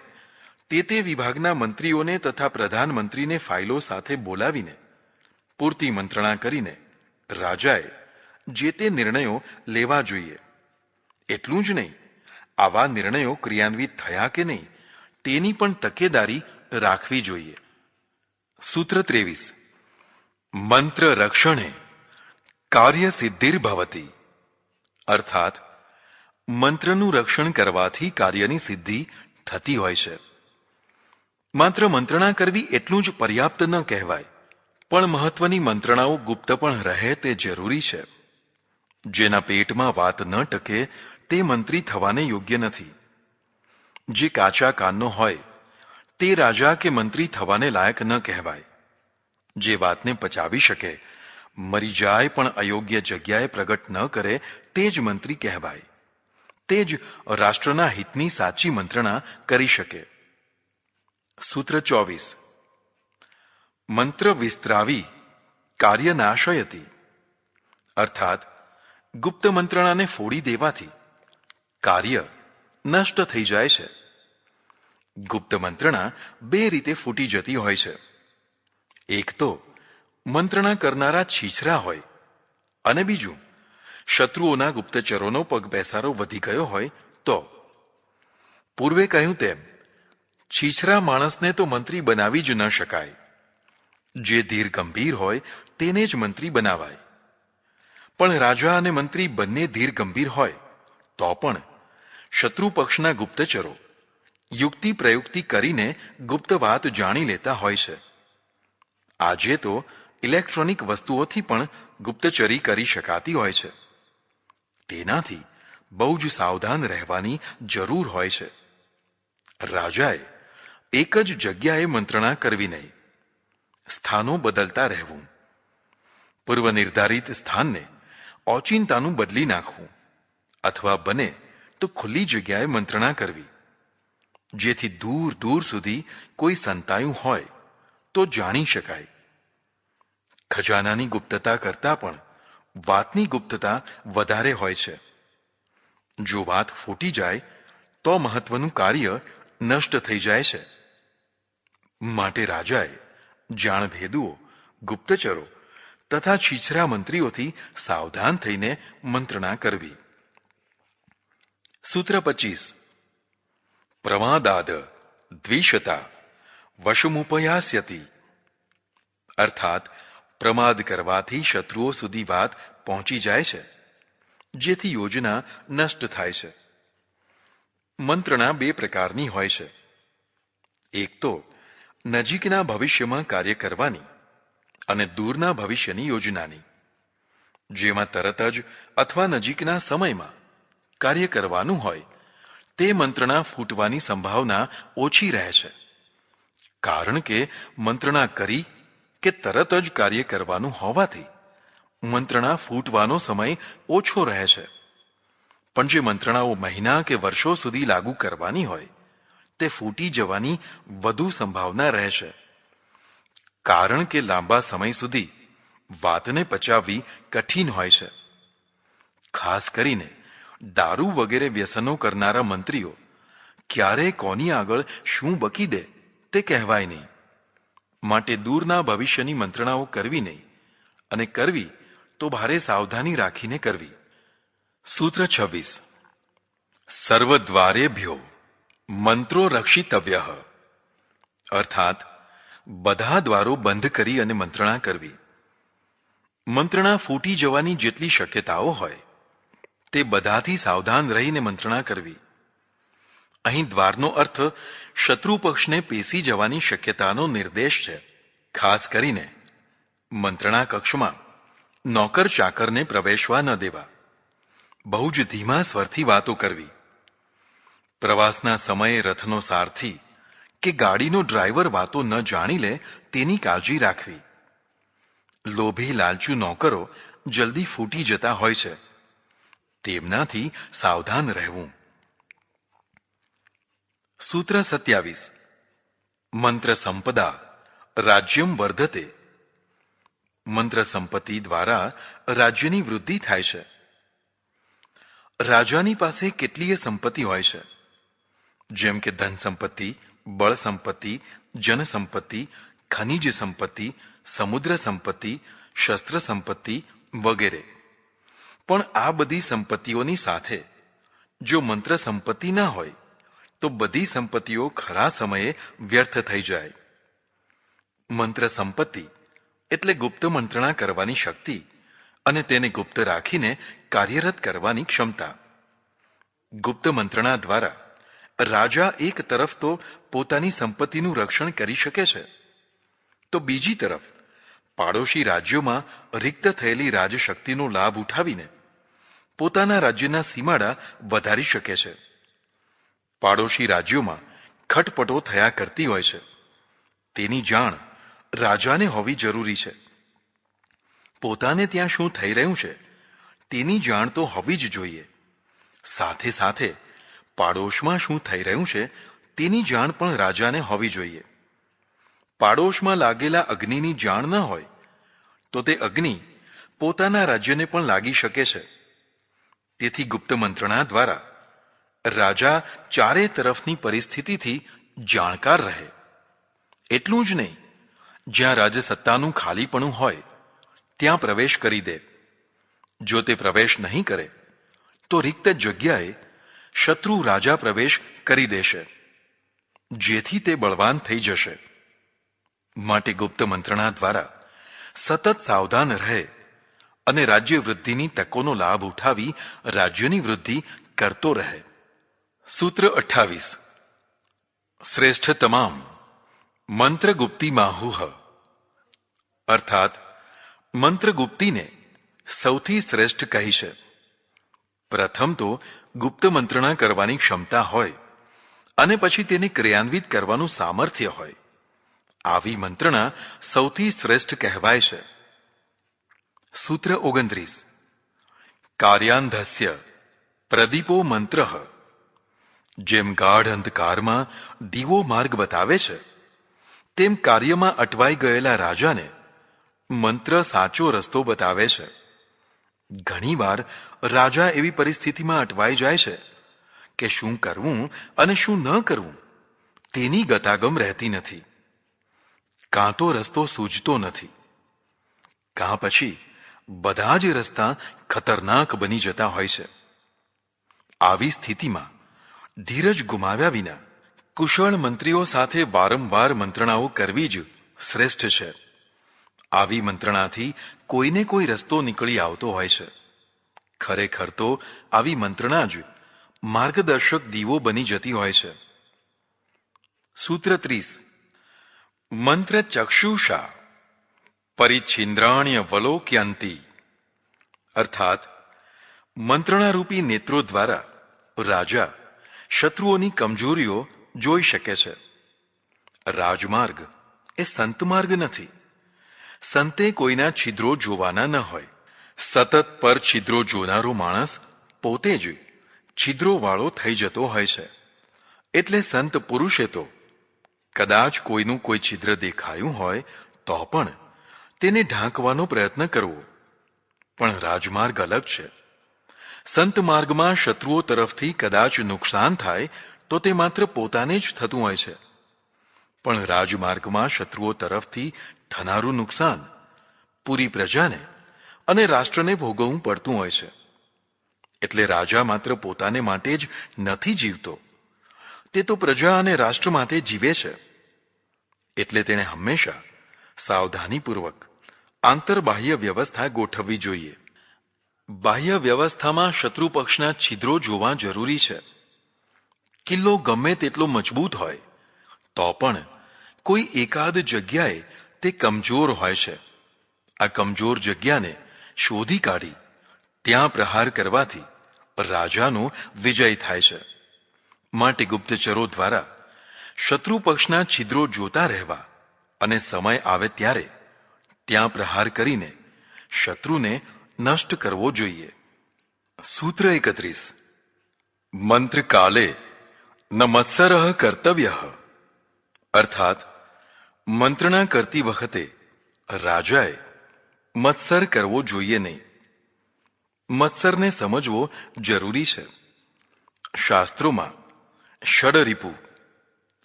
તે વિભાગના મંત્રીઓને તથા પ્રધાનમંત્રીને ફાઇલો સાથે બોલાવીને પૂરતી મંત્રણા કરીને રાજાએ જે તે નિર્ણયો લેવા જોઈએ. એટલું જ નહીં, આવા નિર્ણયો ક્રિયાન્વિત થયા કે નહીં તેની પણ તકેદારી રાખવી જોઈએ. સૂત્ર 23. મંત્ર રક્ષણે કાર્ય સિદ્ધિર્ભવતી, અર્થાત મંત્રનું રક્ષણ કરવાથી કાર્યની સિદ્ધિ થતી હોય છે. માત્ર મંત્રણા કરવી એટલું જ પર્યાપ્ત ન કહેવાય, પણ મહત્વની મંત્રણાઓ ગુપ્ત પણ રહે તે જરૂરી છે. જેના પેટમાં વાત ન ટકે તે મંત્રી થવાને યોગ્ય નથી. જે કાચા કાનનો હોય તે રાજા કે મંત્રી થવાને લાયક ન કહેવાય. જે વાતને પચાવી શકે, મરી જાય પણ અયોગ્ય જગ્યાએ પ્રગટ ન કરે તે જ મંત્રી કહેવાય. તે જ રાષ્ટ્રના હિતની સાચી મંત્રણા કરી શકે. સૂત્ર 24. મંત્ર વિસ્તરાવી કાર્ય નાશયતી, અર્થાત ગુપ્ત મંત્રણાને ફોડી દેવાથી કાર્ય નષ્ટ થઈ જાય છે. ગુપ્ત મંત્રણા બે રીતે ફૂટી જતી હોય છે. એક તો મંત્રણા કરનારા છીછરા હોય, અને બીજું શત્રુઓના ગુપ્તચરોનો પગ બેસારો વધી ગયો હોય તો. પૂર્વે કહ્યું તેમ છીછરા માણસને તો મંત્રી બનાવી જ ન શકાય. જે ધીર ગંભીર હોય તેને જ મંત્રી બનાવાય. પણ રાજા અને મંત્રી બંને ધીર ગંભીર હોય તો પણ શત્રુ પક્ષના ગુપ્તચરો યુક્તિ પ્રયુક્તિ કરીને ગુપ્ત વાત જાણી લેતા હોય છે. આજે તો ઇલેક્ટ્રોનિક વસ્તુઓથી પણ ગુપ્તચરી કરી શકાતી હોય છે. તેનાથી બહુ જ સાવધાન રહેવાની જરૂર હોય છે. રાજાએ એક જ જગ્યાએ મંત્રણા કરવી નહીં, સ્થાનો બદલતા રહેવું. પૂર્વ નિર્ધારિત સ્થાનને ઓચિંતાનું બદલી નાખવું અથવા બને તો ખુલ્લી જગ્યાએ મંત્રણા કરવી, જેથી દૂર દૂર સુધી કોઈ સંતાયું હોય તો જાણી શકાય. ખજાનાની ગુપ્તતા કરતાં પણ વાતની ગુપ્તતા વધારે હોય છે. જો વાત ફૂટી જાય તો મહત્વનું કાર્ય નષ્ટ થઈ જાય છે. માટે રાજાએ જાણભેદુઓ, ગુપ્તચરો તથા છીછરા મંત્રીઓથી સાવધાન થઈને મંત્રણા કરવી. સૂત્ર 25. પ્રમાદાદ દ્વિષતા વશમુપયાસ્યતિ. અર્થાત પ્રમાદ કરવાથી શત્રુઓ સુધી વાત પહોંચી જાય છે, જેથી યોજના નષ્ટ થાય છે. મંત્રણા બે પ્રકારની હોય છે. એક તો નજીકના ભવિષ્યમાં કાર્ય કરવાની અને દૂરના ભવિષ્યની યોજનાની, જેમાં તરત જ અથવા નજીકના સમયમાં કાર્ય કરવાનું હોય તે મંત્રણા ફૂટવાની સંભાવના ઓછી રહે છે. કારણ કે મંત્રણા કરી કે તરત જ કાર્ય કરવાનું હોવાથી મંત્રણા ફૂટવાનો સમય ઓછો રહે છે. પણ જે મંત્રણાઓ મહિના કે વર્ષો સુધી લાગુ કરવાની હોય તે ફૂટી જવાની વધુ સંભાવના રહે છે. કારણ કે લાંબા સમય સુધી વાતને પચાવવી કઠિન હોય છે. ખાસ કરીને દારૂ વગેરે વ્યસનો કરનારા મંત્રીઓ ક્યારે કોની આગળ શું બકી દે તે કહેવાય નહીં. માટે દૂરના ભવિષ્યની મંત્રણાઓ કરવી નહીં, અને કરવી તો ભારે સાવધાની રાખીને કરવી. સૂત્ર 26. સર્વદ્વારેભ્યો મંત્રો રક્ષિતવ્ય. અર્થાત બધા દ્વારો બંધ કરી અને મંત્રણા કરવી. મંત્રણા ફૂટી જવાની જેટલી શક્યતાઓ હોય તે બધાથી સાવધાન રહીને મંત્રણા કરવી. અહીં દ્વારનો અર્થ શત્રુ પક્ષને પેસી જવાની શક્યતાનો નિર્દેશ છે. ખાસ કરીને મંત્રણા કક્ષમાં નોકર ચાકરને પ્રવેશવા ન દેવા. બહુ જ ધીમા સ્વરથી વાતો કરવી. પ્રવાસના સમયે રથનો સારથી કે ગાડીનો ડ્રાઈવર વાતો ન જાણી લે તેની કાળજી રાખવી. લોભી લાલચુ નોકરો જલ્દી ફૂટી જતા હોય છે, તેમનાથી સાવધાન રહેવું. સૂત્ર 27. મંત્ર સંપદા રાજ્યમ વર્ધતે. મંત્ર સંપત્તિ દ્વારા રાજ્યની વૃદ્ધિ થાય છે. રાજાની પાસે કેટલીય સંપત્તિ હોય છે, જેમ કે ધન સંપત્તિ, બળ સંપત્તિ, જન સંપત્તિ, ખનિજ સંપત્તિ, સમુદ્ર સંપત્તિ, શસ્ત્ર સંપત્તિ વગેરે. પણ આ બધી સંપત્તિઓની સાથે જો મંત્ર સંપત્તિ ના હોય તો બધી સંપત્તિઓ ખરા સમયે વ્યર્થ થઈ જાય. મંત્ર સંપત્તિ એટલે ગુપ્ત મંત્રણા કરવાની શક્તિ અને તેને ગુપ્ત રાખીને કાર્યરત કરવાની ક્ષમતા. ગુપ્ત મંત્રણા દ્વારા રાજા એક તરફ તો પોતાની સંપત્તિનું રક્ષણ કરી શકે છે, તો બીજી તરફ પાડોશી રાજ્યોમાં રિક્ત થયેલી રાજશક્તિનો લાભ ઉઠાવીને પોતાના રાજ્યના સીમાડા વધારી શકે છે. પાડોશી રાજ્યોમાં ખટપટો થયા કરતી હોય છે, તેની જાણ રાજાને હોવી જરૂરી છે. પોતાને ત્યાં શું થઈ રહ્યું છે તેની જાણ તો હોવી જ જોઈએ. સાથે સાથે પાડોશમાં શું થઈ રહ્યું છે તેની જાણ પણ રાજાને હોવી જોઈએ. પાડોશમાં લાગેલા અગ્નિની જાણ ન હોય તો તે અગ્નિ પોતાના રાજ્યને પણ લાગી શકે છે. તેથી ગુપ્ત મંત્રણા દ્વારા રાજા ચારે તરફની પરિસ્થિતિથી જાણકાર રહે. એટલું જ નહીં, જ્યાં રાજસત્તાનું ખાલીપણું હોય ત્યાં પ્રવેશ કરી દે. જો તે પ્રવેશ નહીં કરે તો રિક્ત જગ્યાએ શત્રુ રાજા પ્રવેશ કરી દેશે, જેથી તે બળવાન થઈ જશે. માટે ગુપ્ત મંત્રણા દ્વારા સતત સાવધાન રહે અને રાજ્ય વૃદ્ધિની તકોનો લાભ ઉઠાવી રાજ્યની વૃદ્ધિ કરતો રહે. સૂત્ર 28. શ્રેષ્ઠ તમામ મંત્રગુપ્તી માહુહ, અર્થાત મંત્રગુપ્તીને સૌથી શ્રેષ્ઠ કહી છે. પ્રથમ તો ગુપ્ત મંત્રણા કરવાની ક્ષમતા હોય અને પછી તેને ક્રિયાન્વિત કરવાનું સામર્થ્ય હોય. આવી મંત્રણા સૌથી શ્રેષ્ઠ કહેવાય છે. સૂત્ર 29. કાર્યાંધસ્ય પ્રદીપો મંત્ર. જેમ ગાઢ અંધકારમાં દીવો માર્ગ બતાવે છે, તેમ કાર્યમાં અટવાઈ ગયેલા રાજાને મંત્ર સાચો રસ્તો બતાવે છે. ઘણીવાર રાજા એવી પરિસ્થિતિમાં અટવાઈ જાય છે કે શું કરવું અને શું ન કરવું તેની ગતાગમ રહેતી નથી. કાં તો રસ્તો સૂઝતો નથી, કાં પછી બધા જ રસ્તા ખતરનાક બની જતા હોય છે. આવી સ્થિતિમાં ધીરજ ગુમાવ્યા વિના કુશળ મંત્રીઓ સાથે વારંવાર મંત્રણાઓ કરવી જ શ્રેષ્ઠ છે. આવી મંત્રણાથી કોઈને કોઈ રસ્તો નીકળી આવતો હોય છે. ખરેખર તો આવી મંત્રણા જ માર્ગદર્શક દીવો બની જતી હોય છે. સૂત્ર 30. મંત્ર ચક્ષુષા પરિચ્છિન્દ્રાણ્ય વલોક્યંતી, અર્થાત મંત્રણારૂપી નેત્રો દ્વારા રાજા શત્રુઓની કમજોરીઓ જોઈ શકે છે. રાજમાર્ગ એ સંતમાર્ગ નથી. સંતે કોઈના છિદ્રો જોવાના ન હોય. સતત પર છિદ્રો જોનારો માણસ પોતે જ છિદ્રોવાળો થઈ જતો હોય છે. એટલે સંત પુરુષે તો કદાચ કોઈનું કોઈ છિદ્ર દેખાયું હોય તો પણ તેને ઢાંકવાનો પ્રયત્ન કરવો. પણ રાજમાર્ગ અલગ છે. સંત માર્ગમાં શત્રુઓ તરફથી કદાચ નુકસાન થાય તો તે માત્ર પોતાને જ થતું હોય છે. પણ રાજમાર્ગમાં શત્રુઓ તરફથી થનારું નુકસાન પૂરી પ્રજાને અને રાષ્ટ્રને ભોગવવું પડતું હોય છે. એટલે રાજા માત્ર પોતાને માટે જ નથી જીવતો, તે તો પ્રજા અને રાષ્ટ્ર માટે જીવે છે. એટલે તેણે હંમેશા સાવધાનીપૂર્વક આંતરબાહ્ય વ્યવસ્થા ગોઠવવી જોઈએ. બાહ્ય વ્યવસ્થામાં શત્રુ પક્ષના છિદ્રો જોવા જરૂરી છે. કિલ્લો ગમે તેટલો મજબૂત હોય તો પણ કોઈ એકાદ જગ્યાએ તે કમજોર હોય છે. આ કમજોર જગ્યાને શોધી કાઢી ત્યાં પ્રહાર કરવાથી રાજાનો વિજય થાય છે. માટે ગુપ્તચરો દ્વારા શત્રુ પક્ષના છિદ્રો જોતા રહેવા અને સમય આવે ત્યારે ત્યાં પ્રહાર કરીને શત્રુને નષ્ટ કરવો જોઈએ. સૂત્ર 31. મંત્ર કાલે ન મત્સર કર્તવ્ય, અર્થાત મંત્રણા કરતી વખતે રાજાએ મત્સર કરવો જોઈએ નહીં. મત્સરને સમજવો જરૂરી છે. શાસ્ત્રોમાં ષડરિપુ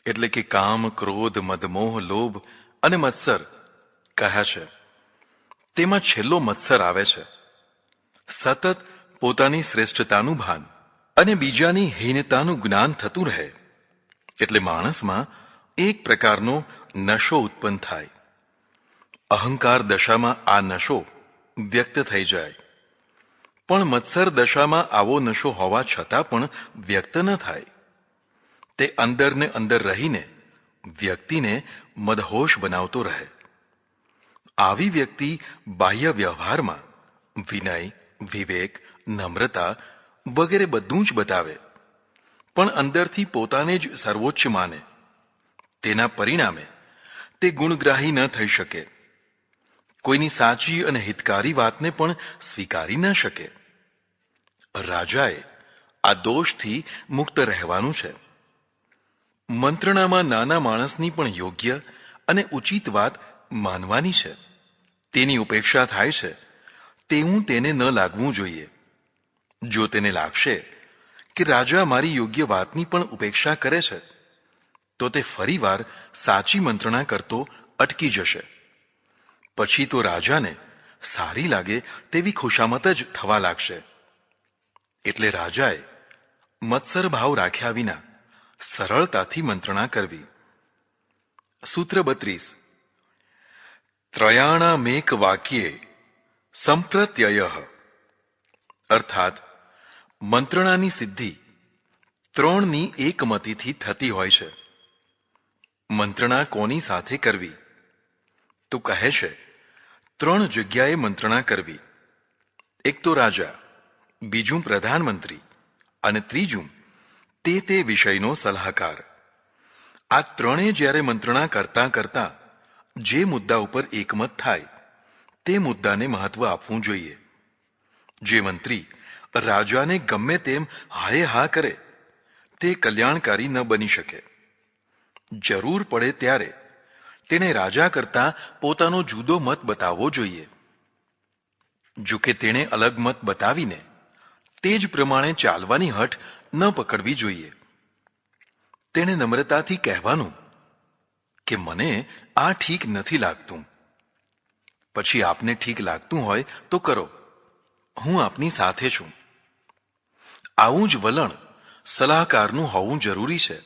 એટલે કે કામ, ક્રોધ, મદમોહ, લોભ અને મત્સર કહ્યા છે. તેમાં છેલ્લો મત્સર આવે છે. સતત પોતાની શ્રેષ્ઠતાનું ભાન અને બીજાની હીનતાનું જ્ઞાન થતું રહે એટલે માણસમાં એક પ્રકારનો નશો ઉત્પન્ન થાય. અહંકાર દશામાં આ નશો વ્યક્ત થઈ જાય. પણ મત્સર દશામાં આવો નશો હોવા છતાં પણ વ્યક્ત ન થાય. તે અંદરને અંદર રહીને વ્યક્તિને મદહોશ બનાવતો રહે. આવી વ્યક્તિ બાહ્ય વ્યવહારમાં વિનય, વિવેક, નમ્રતા વગેરે બધું જ બતાવે, પણ અંદરથી પોતાને જ સર્વોચ્ચ માને. તેના પરિણામે તે ગુણગ્રાહી ન થઈ શકે. કોઈની સાચી અને હિતકારી વાતને પણ સ્વીકારી ન શકે. રાજાએ આ દોષથી મુક્ત રહેવાનું છે. મંત્રણામાં નાના માણસની પણ યોગ્ય અને ઉચિત વાત માનવાની છે. તેની ઉપેક્ષા થાય છે તેવું તેને ન લાગવું જોઈએ. જો તેને લાગશે કે રાજા મારી યોગ્ય વાતની પણ ઉપેક્ષા કરે છે તો તે ફરીવાર સાચી મંત્રણા કરતો અટકી જશે. પછી તો રાજાને સારી લાગે તેવી ખુશામત જ થવા લાગશે. એટલે રાજાએ મત્સર ભાવ રાખ્યા વિના સરળતાથી મંત્રણા કરવી. સૂત્ર 32. ત્રયાણામેક વાક્યે સંપ્રત્યય, અર્થાત મંત્રણાની સિદ્ધિ ત્રણની એકમતીથી થતી હોય છે. મંત્રણા કોની સાથે કરવી? તો કહે છે, ત્રણ જગ્યાએ મંત્રણા કરવી. એક તો રાજા, બીજું પ્રધાનમંત્રી અને ત્રીજું તે વિષયનો સલાહકાર. આ ત્રણે જ્યારે મંત્રણા કરતા કરતા જે મુદ્દા ઉપર એકમત થાય તે મુદ્દાને મહત્વ આપવું જોઈએ. જે મંત્રી રાજાને ગમે તેમ હાય હા કરે તે કલ્યાણકારી ન બની શકે. જરૂર પડે ત્યારે તેણે રાજા કરતા પોતાનો જુદો મત બતાવવો જોઈએ. જો કે તેણે અલગ મત બતાવીને તે જ પ્રમાણે ચાલવાની હઠ ન પકડવી જોઈએ. તેણે નમ્રતાથી કહેવાનું કે મને આ ઠીક નથી લાગતું. પછી આપને ઠીક લાગતું હોય તો કરો, હું આપની સાથે છું. આવું જ વલણ સલાહકારનું હોવું જરૂરી છે.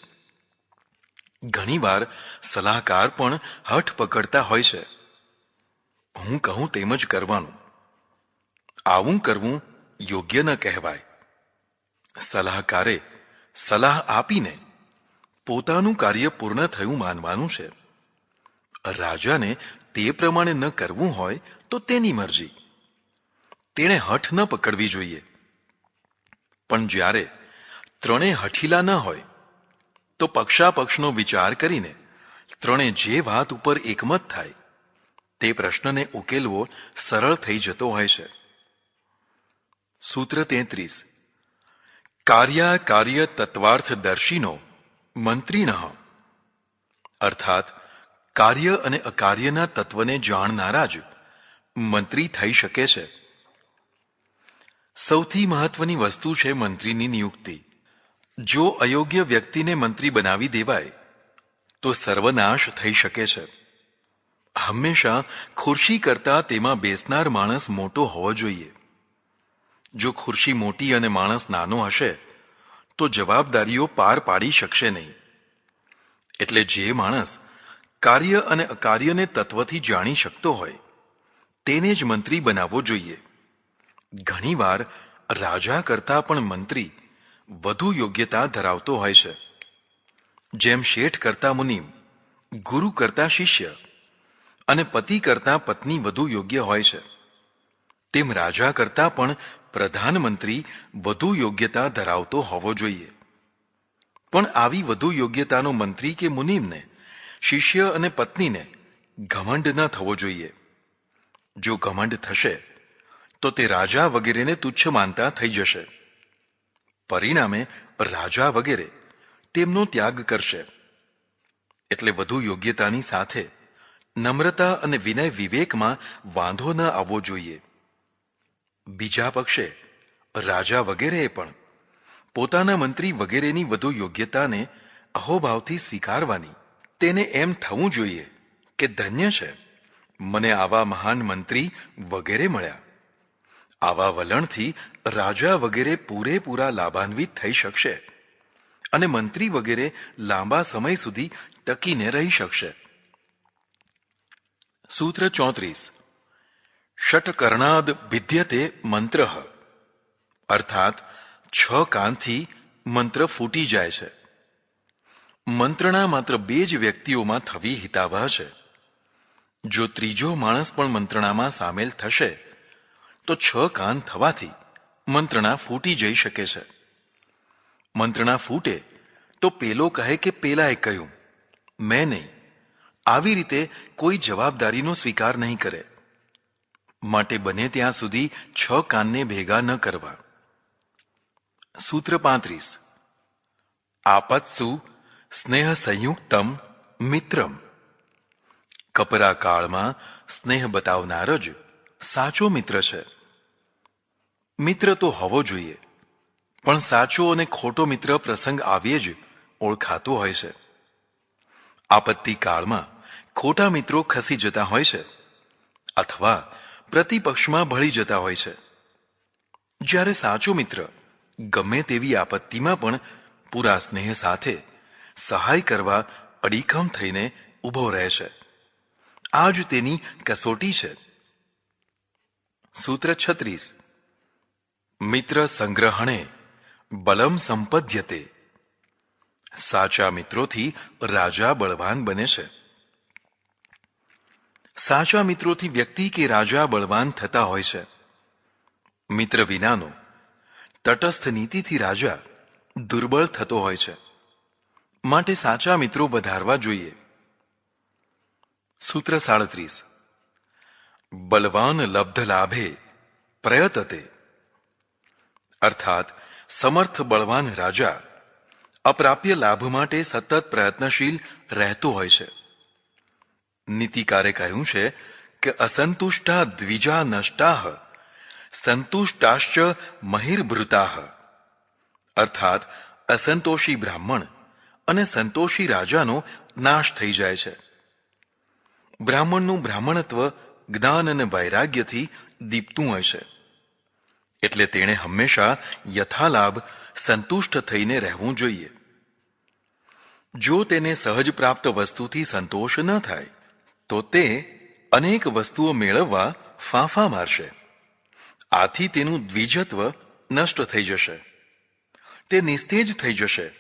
ઘણીવાર સલાહકાર પણ હઠ પકડતા હોય છે. હું કહું તેમ જ કરવાનું. આવું કરવું યોગ્ય ન કહેવાય. સલાહકારે સલાહ આપીને પોતાનું કાર્ય પૂર્ણ થયું માનવાનું છે. રાજાને તે પ્રમાણે ન કરવું હોય તો તેની મરજી. તેણે હઠ ન પકડવી જોઈએ. પણ જ્યારે ત્રણે હઠીલા ન હોય તો પક્ષાપક્ષનો વિચાર કરીને ત્રણે જે વાત ઉપર એકમત થાય તે પ્રશ્નને ઉકેલવો સરળ થઈ જતો હોય છે. સૂત્ર 33. કાર્ય તત્વાર્થદર્શિનો મંત્રીણ, અર્થાત કાર્ય અને અકાર્યના તત્વને જાણનારા જ મંત્રી થઈ શકે છે. સૌથી મહત્વની વસ્તુ છે મંત્રીની નિયુક્તિ. જો અયોગ્ય વ્યક્તિને મંત્રી બનાવી દેવાય તો સર્વનાશ થઈ શકે છે. હંમેશા ખુરશી કરતા તેમાં બેસનાર માણસ મોટો હોવો જોઈએ. જો ખુરશી મોટી અને માણસ નાનો હશે તો જવાબદારીઓ પાર પાડી શકશે નહીં. એટલે જે માણસ કાર્ય અને અકાર્યને તત્વથી જાણી શકતો હોય તેને જ મંત્રી બનાવવો જોઈએ. ઘણીવાર રાજા કરતા પણ મંત્રી વધુ યોગ્યતા ધરાવતો હોય છે. જેમ શેઠ કરતા મુનિમ, ગુરુ કરતા શિષ્ય અને પતિ કરતા પત્ની વધુ યોગ્ય હોય છે, તેમ રાજા કરતા પણ પ્રધાનમંત્રી વધુ યોગ્યતા ધરાવતો હોવો જોઈએ. પણ આવી વધુ યોગ્યતાનો મંત્રી કે મુનિમને, શિષ્ય અને પત્નીને ઘમંડ ન થવો જોઈએ. જો ઘમંડ થશે તો તે રાજા વગેરેને તુચ્છ માનતા થઈ જશે. પરિણામે રાજા વગેરે તેમનો ત્યાગ કરશે. એટલે વધુ યોગ્યતાની સાથે નમ્રતા અને વિનય વિવેકમાં વાંધો ન આવવો જોઈએ. બીજા પક્ષે રાજા વગેરેએ પણ પોતાના મંત્રી વગેરેની વધુ યોગ્યતાને અહોભાવથી સ્વીકારવાની. તેને એમ થવું જોઈએ કે ધન્ય છે, મને આવા મહાન મંત્રી વગેરે મળ્યા. આવા વલણથી રાજા વગેરે પૂરેપૂરા લાભાન્વિત થઈ શકશે અને મંત્રી વગેરે લાંબા સમય સુધી ટકીને રહી શકશે. સૂત્ર 34. ષટકર્ણાદ ભિદ્યતે મંત્ર, અર્થાત 6 કાનથી મંત્ર ફૂટી જાય છે. મંત્રણા માત્ર 2 જ વ્યક્તિઓમાં થવી હિતાવહ છે. જો ત્રીજો માણસ પણ મંત્રણામાં સામેલ થશે તો 6 કાન થવાથી મંત્રણા ફૂટી જઈ શકે છે. મંત્રણા ફૂટે તો પેલો કહે કે પેલાએ કહ્યું, મેં નહીં. આવી રીતે કોઈ જવાબદારીનો સ્વીકાર નહીં કરે. માટે બને ત્યાં સુધી 6 કાનને ભેગા ન કરવા. સૂત્ર 35. આપત્સુ સ્નેહ સંયુક્તમ મિત્રમ. કપરા કાળમાં સ્નેહ બતાવનાર જ સાચો મિત્ર છે. મિત્ર તો હોવો જોઈએ, પણ સાચો અને ખોટો મિત્ર પ્રસંગ આવ્યે જ ઓળખાતો હોય છે. આપત્તિ કાળમાં ખોટા મિત્રો ખસી જતા હોય છે અથવા પ્રતિપક્ષમાં ભળી જતા હોય છે. જ્યારે સાચો મિત્ર ગમે તેવી આપત્તિમાં પણ પૂરા સ્નેહ સાથે સહાય કરવા અડીખમ થઈને ઊભો રહે છે આ જ તેની કસોટી છે. સૂત્ર 36. મિત્ર સંગ્રહણે બલમ સંપદ્યતે. સાચા મિત્રોથી રાજા બળવાન બને છે. સાચા મિત્રોથી વ્યક્તિ કે રાજા બળવાન થતા હોય છે. મિત્ર વિનાનો તટસ્થ નીતિથી રાજા દુર્બળ થતો હોય છે. માટે સાચા મિત્રો વધારવા જોઈએ. સૂત્ર 37. બલવાન લબ્ધ લાભે પ્રયતતે. અર્થાત સમર્થ બળવાન રાજા અપ્રાપ્ય લાભ માટે સતત પ્રયત્નશીલ રહેતો હોય છે. નીતિકારે કહ્યું છે કે અસંતુષ્ટા દ્વિજા નષ્ટાહ સંતુષ્ટાશ્ચ મહિર્ભૃતાહ. અર્થાત અસંતોષી બ્રાહ્મણ અને સંતોષી રાજાનો નાશ થઈ જાય છે. બ્રાહ્મણનું બ્રાહ્મણત્વ જ્ઞાન અને વૈરાગ્યથી દીપતું હોય છે. એટલે તેણે હંમેશા યથાલાભ સંતુષ્ટ થઈને રહેવું જોઈએ. જો તેને સહજ પ્રાપ્ત વસ્તુથી સંતોષ ન થાય તો તે અનેક વસ્તુઓ મેળવવા ફાંફા મારશે. આથી તેનું દ્વિજત્વ નષ્ટ થઈ જશે. તે નિસ્તેજ થઈ જશે.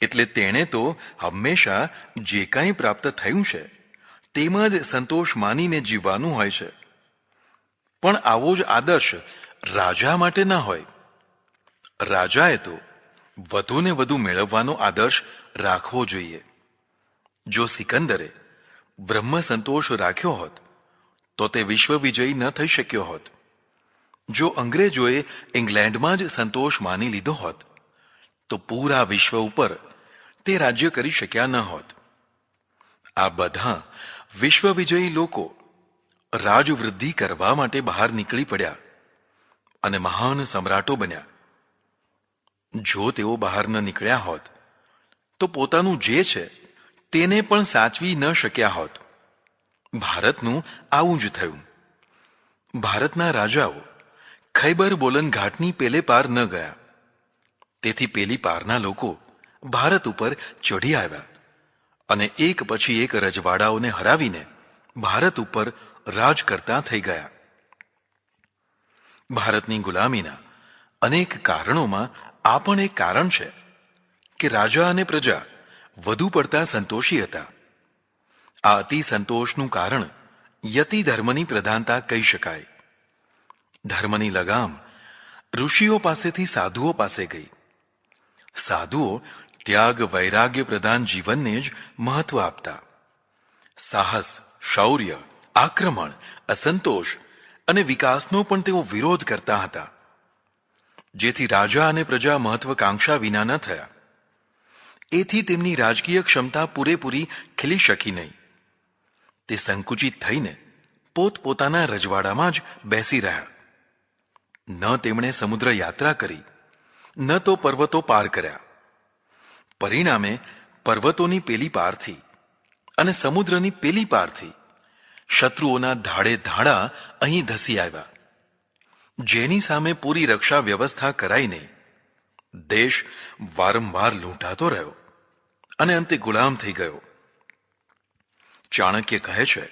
એટલે તેણે તો હંમેશા જે કંઈ પ્રાપ્ત થયું છે તેમાં જ સંતોષ માનીને જીવવાનું હોય છે. પણ આવો જ આદર્શ રાજા માટે ન હોય. રાજાએ તો વધુને વધુ મેળવવાનો આદર્શ રાખવો જોઈએ. જો સિકંદરે બ્રહ્મ સંતોષ રાખ્યો હોત તો તે વિશ્વ વિજયી ન થઈ શક્યો હોત. જો અંગ્રેજોએ ઇંગ્લેન્ડમાં જ સંતોષ માની લીધો હોત તો પૂરા વિશ્વ ઉપર તે રાજ્ય કરી શક્યા ન હોત. આ બધા વિશ્વ વિજયી લોકો રાજવૃદ્ધિ કરવા માટે બહાર નીકળી પડ્યા અને મહાન સમ્રાટો બન્યા. જો તેઓ બહાર ન નીકળ્યા હોત તો પોતાનું જે છે તેને પણ સાચવી ન શક્યા હોત. ભારતનું આવું જ થયું. ભારતના રાજાઓ ખૈબર બોલન ઘાટની પેલે પાર ન ગયા. તેથી પેલી પારના લોકો ભારત ઉપર ચઢી આવ્યા અને એક પછી એક રજવાડાઓને હરાવીને ભારત ઉપર રાજ કરતા થઈ ગયા. ભારતની ગુલામીના અનેક કારણોમાં આ પણ એક કારણ છે કે રાજા અને પ્રજા વધુ પડતા સંતોષી હતા. આ અતિ સંતોષનું કારણ યતિ ધર્મની પ્રધાનતા કહી શકાય. ધર્મની લગામ ઋષિઓ પાસેથી સાધુઓ પાસે ગઈ. સાધુઓ ત્યાગ વૈરાગ્ય પ્રધાન જીવનને જ મહત્વ આપતા. સાહસ, શૌર્ય, આક્રમણ, અસંતોષ અને વિકાસનો પણ તેઓ વિરોધ કરતા હતા. જેથી રાજા અને પ્રજા મહત્વકાંક્ષા વિના ન થયા. એથી તેમની રાજકીય ક્ષમતા પૂરેપૂરી ખીલી શકી નહીં. તે સંકુચિત થઈને પોતપોતાના રજવાડામાં જ બેસી રહ્યા. ન તેમણે સમુદ્ર યાત્રા કરી, ન તો પર્વતો પાર કર્યા. પરિણામે પર્વતોની પેલી પારથી અને સમુદ્રની પેલી પારથી શત્રુઓના ધાડે ધાડા અહીં ધસી આવ્યા. જેની સામે પૂરી રક્ષા વ્યવસ્થા કરાઈ નહીં. દેશ વારંવાર લૂંટાતો રહ્યો અને અંતે ગુલામ થઈ ગયો. ચાણક્ય કહે છે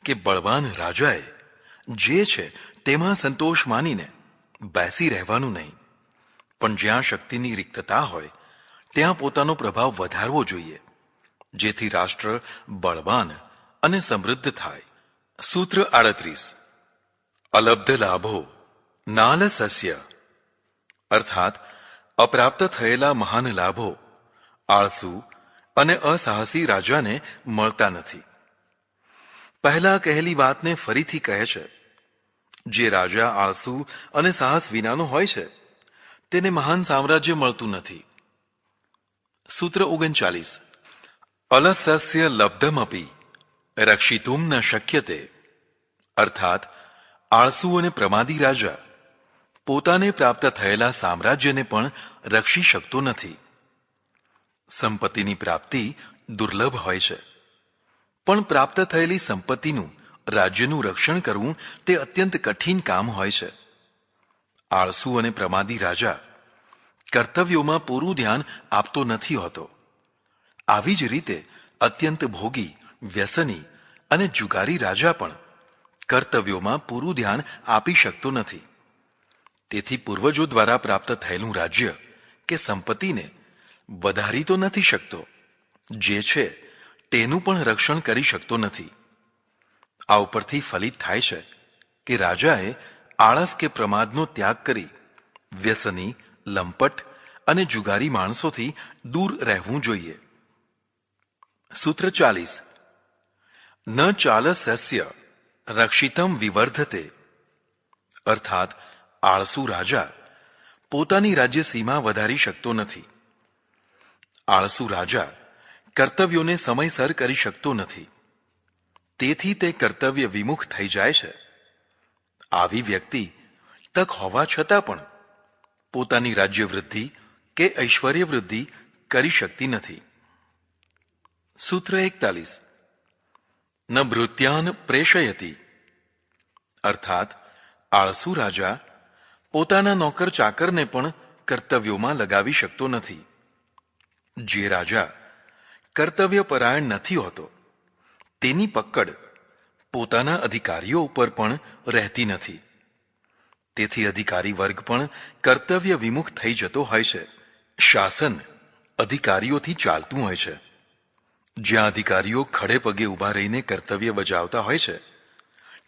કે બળવાન રાજાએ જે છે તેમાં સંતોષ માનીને બેસી રહેવાનું નહીં, પણ જ્યાં શક્તિની રિક્તતા હોય ત્યાં પોતાનો પ્રભાવ વધારવો જોઈએ, જેથી રાષ્ટ્ર બળવાન અને સમૃદ્ધ થાય. સૂત્ર 38. અલબ્ધ લાભો નાલસસ્ય. અર્થાત અપ્રાપ્ત થયેલા મહાન લાભો આળસુ અને અસાહસી રાજાને મળતા નથી. પહેલા કહેલી વાતને ફરીથી કહે છે. જે રાજા આળસુ અને સાહસ વિનાનો હોય છે તેને મહાન સામ્રાજ્ય મળતું નથી. સૂત્ર 39. અલસસ્ય લબ્ધમપી રક્ષિતુમ ન શક્યતે. અર્થાત આળસુ અને પ્રમાદી રાજા પોતાને પ્રાપ્ત થયેલા સામ્રાજ્યને પણ રક્ષી શકતો નથી. સંપત્તિની પ્રાપ્તિ દુર્લભ હોય છે, પણ પ્રાપ્ત થયેલી સંપત્તિનું રાજ્યનું રક્ષણ કરવું તે અત્યંત કઠિન કામ હોય છે. આળસુ અને પ્રમાદી રાજા કર્તવ્યોમાં પૂરું ધ્યાન આપતો નથી હોતો. આવી જ રીતે અત્યંત ભોગી, વ્યસની અને જુગારી રાજા પણ કર્તવ્યોમાં પૂરું ધ્યાન આપી શકતો નથી. તેથી પૂર્વજો દ્વારા પ્રાપ્ત થયેલું રાજ્ય કે સંપત્તિને વધારી તો નથી શકતો, જે છે તેનું પણ રક્ષણ કરી શકતો નથી. આ ઉપરથી ફલિત થાય છે કે રાજાએ આળસ કે પ્રમાદનો ત્યાગ કરી વ્યસની, લંપટ અને જુગારી માણસોથી દૂર રહેવું જોઈએ. સૂત્ર 40. ન ચાલસ્ય રક્ષિતમ વિવર્ધતે. અર્થાત આળસુ રાજા પોતાની રાજ્ય સીમા વધારી શકતો નથી. આળસુ રાજા કર્તવ્યોને સમયસર કરી શકતો નથી. તેથી તે કર્તવ્ય વિમુખ થઈ જાય છે. આવી વ્યક્તિ તક હોવા છતાં પણ પોતાની રાજ્ય વૃદ્ધિ કે ઐશ્વર્ય વૃદ્ધિ કરી શકતી નથી. સૂત્ર 41. ન ભૃત્યાન પ્રેષયતિ. અર્થાત આળસુ રાજા પોતાના નોકર ચાકરને પણ કર્તવ્યોમાં લગાવી શકતો નથી. જે રાજા કર્તવ્ય પરાયણ નથી હોતો તેની પકડ પોતાના અધિકારીઓ ઉપર પણ રહેતી નથી. તેથી અધિકારી વર્ગ પણ કર્તવ્ય વિમુખ થઈ જતો હોય છે. શાસન અધિકારીઓથી ચાલતું હોય છે. જ્યાં અધિકારીઓ ખડે પગે ઊભા રહીને કર્તવ્ય બજાવતા હોય છે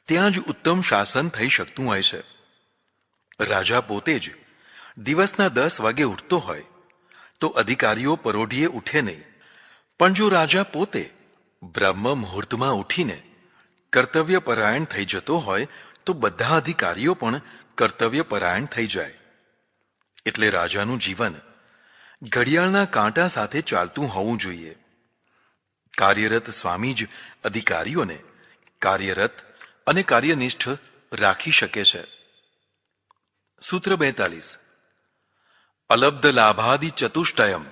ત્યાં જ ઉત્તમ શાસન થઈ શકતું હોય છે. રાજા પોતે જ દિવસના 10 વાગે ઉઠતો હોય તો અધિકારીઓ પરોઢિયે ઉઠે નહીં. પણ જો રાજા પોતે બ્રહ્મ મુહૂર્તમાં ઉઠીને કર્તવ્ય પરાયણ થઈ જતો હોય તો બધા અધિકારીઓ પણ કર્તવ્ય પરાયણ થઈ જાય. એટલે રાજાનું જીવન ઘડિયાળના કાંટા સાથે ચાલતું હોવું જોઈએ. કાર્યરત સ્વામી જ અધિકારીઓને કાર્યરત અને કાર્યનિષ્ઠ રાખી શકે છે. સૂત્ર 42. અલબ્ધ લાભાદિ ચતુષ્ટયમ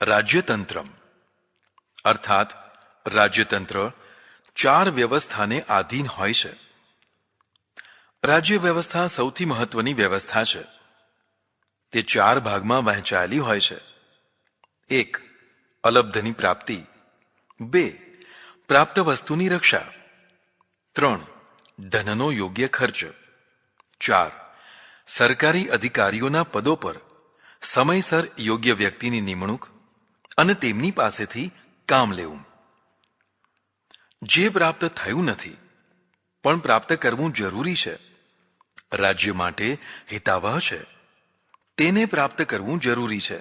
રાજ્યતંત્રમ. અર્થાત રાજ્યતંત્ર 4 વ્યવસ્થાને આધીન હોય છે. રાજ્ય વ્યવસ્થા સૌથી મહત્વની વ્યવસ્થા છે. તે 4 ભાગમાં વહેંચાયેલી હોય છે. 1. અલબ્ધની પ્રાપ્તિ. 2. પ્રાપ્ત વસ્તુની રક્ષા. 3. ધનનો યોગ્ય ખર્ચ. 4. સરકારી અધિકારીઓના પદો પર સમયસર યોગ્ય વ્યક્તિની નિમણૂક અને તેમની પાસેથી કામ લેવું. જે પ્રાપ્ત થયું નથી પણ પ્રાપ્ત કરવું જરૂરી છે, રાજ્ય માટે હિતાવહ છે, તેને પ્રાપ્ત કરવું જરૂરી છે.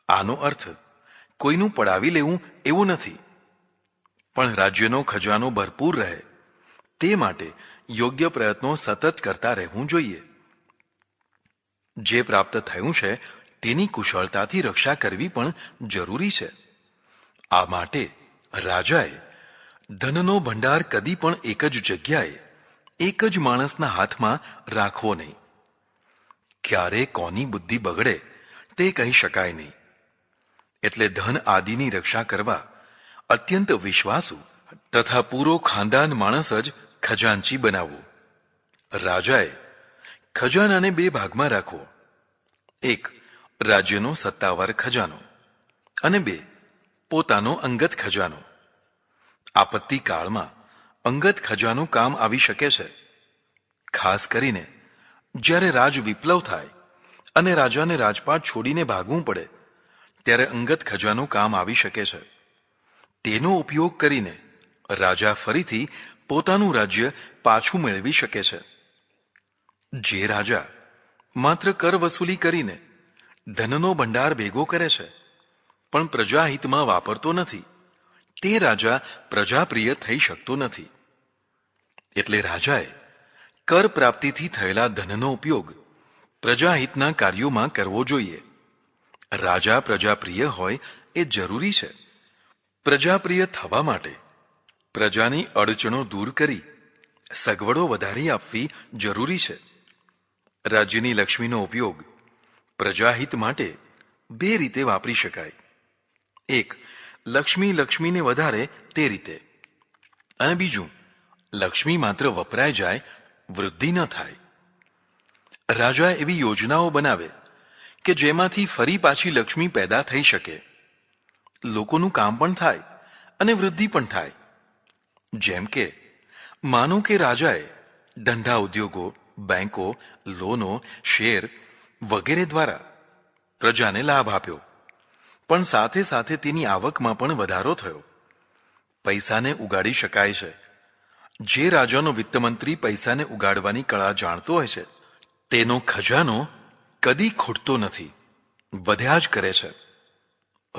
આનો અર્થ કોઈનું પડાવી લેવું એવું નથી, પણ રાજ્યનો ખજાનો ભરપૂર રહે તે માટે યોગ્ય પ્રયત્નો સતત કરતા રહેવું જોઈએ. જે પ્રાપ્ત થયું છે તેની કુશળતાથી રક્ષા કરવી પણ જરૂરી છે. આ માટે રાજાએ ધનનો ભંડાર કદી પણ એક જ જગ્યાએ એક જ માણસના હાથમાં રાખવો નહીં. ક્યારે કોની બુદ્ધિ બગડે તે કહી શકાય નહીં. એટલે ધન આદિની રક્ષા કરવા અત્યંત વિશ્વાસુ તથા પૂરો ખાનદાન માણસ જ ખજાનચી બનાવવો. રાજાએ ખજાનાને 2 ભાગમાં રાખવો. 1. રાજ્યનો સત્તાવાર ખજાનો અને 2. પોતાનો અંગત ખજાનો. આપત્તિ કાળમાં અંગત ખજાનો કામ આવી શકે છે. ખાસ કરીને જ્યારે રાજ વિપ્લવ થાય અને રાજાને રાજપાટ છોડીને ભાગવું પડે ત્યારે અંગત ખજાનો કામ આવી શકે છે. તેનો ઉપયોગ કરીને રાજા ફરીથી પોતાનું રાજ્ય પાછું મેળવી શકે છે. જે રાજા માત્ર કર વસૂલી કરીને ધનનો ભંડાર ભેગો કરે છે પણ પ્રજાહિતમાં વાપરતો નથી તે રાજા પ્રજાપ્રિય થઈ શકતો નથી. એટલે રાજાએ કર પ્રાપ્તિથી થયેલા ધનનો ઉપયોગ પ્રજાહિતના કાર્યોમાં કરવો જોઈએ. રાજા પ્રજાપ્રિય હોય એ જરૂરી છે. પ્રજાપ્રિય થવા માટે પ્રજાની અડચણો દૂર કરી સગવડો વધારી આપવી જરૂરી છે. રાજ્યની લક્ષ્મીનો ઉપયોગ પ્રજાહિત માટે 2 રીતે વાપરી શકાય. 1. લક્ષ્મીને વધારે તે રીતે, અને બીજું લક્ષ્મી માત્ર વપરાય જાય, વૃદ્ધિ ન થાય. રાજા એવી યોજનાઓ બનાવે કે જેમાંથી ફરી પાછી લક્ષ્મી પેદા થઈ શકે, લોકોનું કામ પણ થાય અને વૃદ્ધિ પણ થાય. જેમ કે માનો કે રાજાએ ધંધા ઉદ્યોગો, બેંકો, લોનો, શેર વગેરે દ્વારા પ્રજાને લાભ આપ્યો, પણ સાથે સાથે તેની આવકમાં પણ વધારો થયો. પૈસાને ઉગાડી શકાય છે. જે રાજાનો વિત્તમંત્રી પૈસાને ઉગાડવાની કળા જાણતો હોય છે તેનો ખજાનો કદી ખૂટતો નથી, વધ્યા જ કરે છે.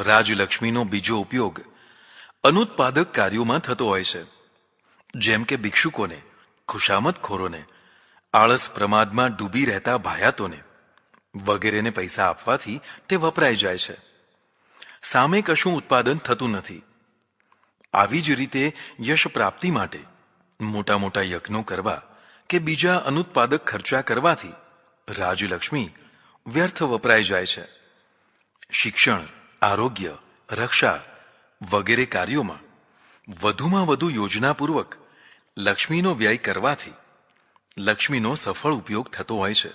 રાજલક્ષ્મીનો બીજો ઉપયોગ અનુત્પાદક કાર્યોમાં થતો હોય છે. જેમ કે ભિક્ષુકોને, ખુશામતખોરોને, આળસ પ્રમાદમાં ડૂબી રહેતા ભાયાતોને વગેરેને પૈસા આપવાથી તે વપરાઈ જાય છે. સામે કશું ઉત્પાદન થતું નથી. આવી જ રીતે યશ પ્રાપ્તિ માટે મોટા મોટા યજ્ઞો કરવા કે બીજા અનુત્પાદક ખર્ચા કરવાથી રાજલક્ષ્મી વ્યર્થ વપરાઈ જાય છે. શિક્ષણ, આરોગ્ય, રક્ષા વગેરે કાર્યોમાં વધુમાં વધુ યોજનાપૂર્વક લક્ષ્મીનો વ્યય કરવાથી લક્ષ્મીનો સફળ ઉપયોગ થતો હોય છે.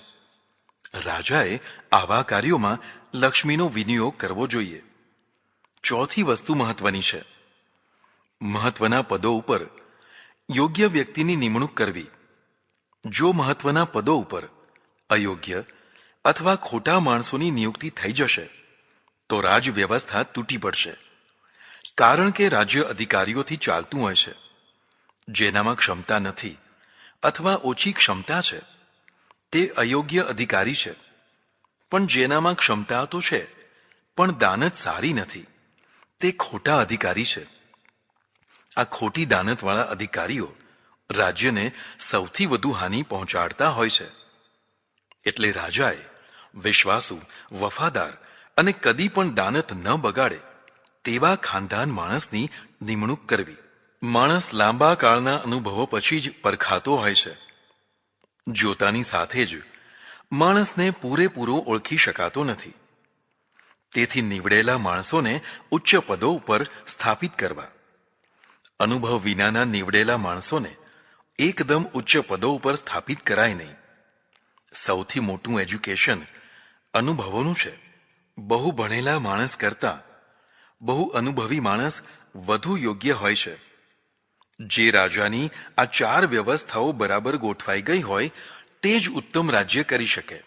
રાજાએ આવા કાર્યોમાં લક્ષ્મીનો વિનિયોગ કરવો જોઈએ. ચોથી વસ્તુ મહત્વની છે. મહત્વના પદો ઉપર યોગ્ય વ્યક્તિની નિમણૂક કરવી. જો મહત્વના પદો ઉપર અયોગ્ય અથવા ખોટા માણસોની નિયુક્તિ થઈ જશે તો રાજ વ્યવસ્થા તૂટી પડશે. કારણ કે રાજ્ય અધિકારીઓથી ચાલતું હોય છે. જેનામાં ક્ષમતા નથી અથવા ઓછી ક્ષમતા છે તે અયોગ્ય અધિકારી છે, પણ જેનામાં ક્ષમતા તો છે પણ દાનત સારી નથી તે ખોટા અધિકારી છે. આ ખોટી દાનતવાળા અધિકારીઓ રાજ્યને સૌથી વધુ હાનિ પહોંચાડતા હોય છે. એટલે રાજાએ વિશ્વાસુ, વફાદાર અને કદી પણ દાનત ન બગાડે તેવા ખાનદાન માણસની નિમણૂક કરવી. માણસ લાંબા કાળના અનુભવો પછી જ પરખાતો હોય છે. જોતાની સાથે જ માણસને પૂરેપૂરો ઓળખી શકાતો નથી. તેથી નીવડેલા માણસોને ઉચ્ચ પદો ઉપર સ્થાપિત કરવા. અનુભવ વિનાના નીવડેલા માણસોને એકદમ ઉચ્ચ પદો ઉપર સ્થાપિત કરાય નહીં. સૌથી મોટું એજ્યુકેશન અનુભવોનું છે. બહુ ભણેલા માણસ કરતા બહુ અનુભવી માણસ વધુ યોગ્ય હોય છે. જે રાજાની આ ચાર વ્યવસ્થાઓ બરાબર ગોઠવાઈ ગઈ હોય તે જ ઉત્તમ રાજ્ય કરી શકે.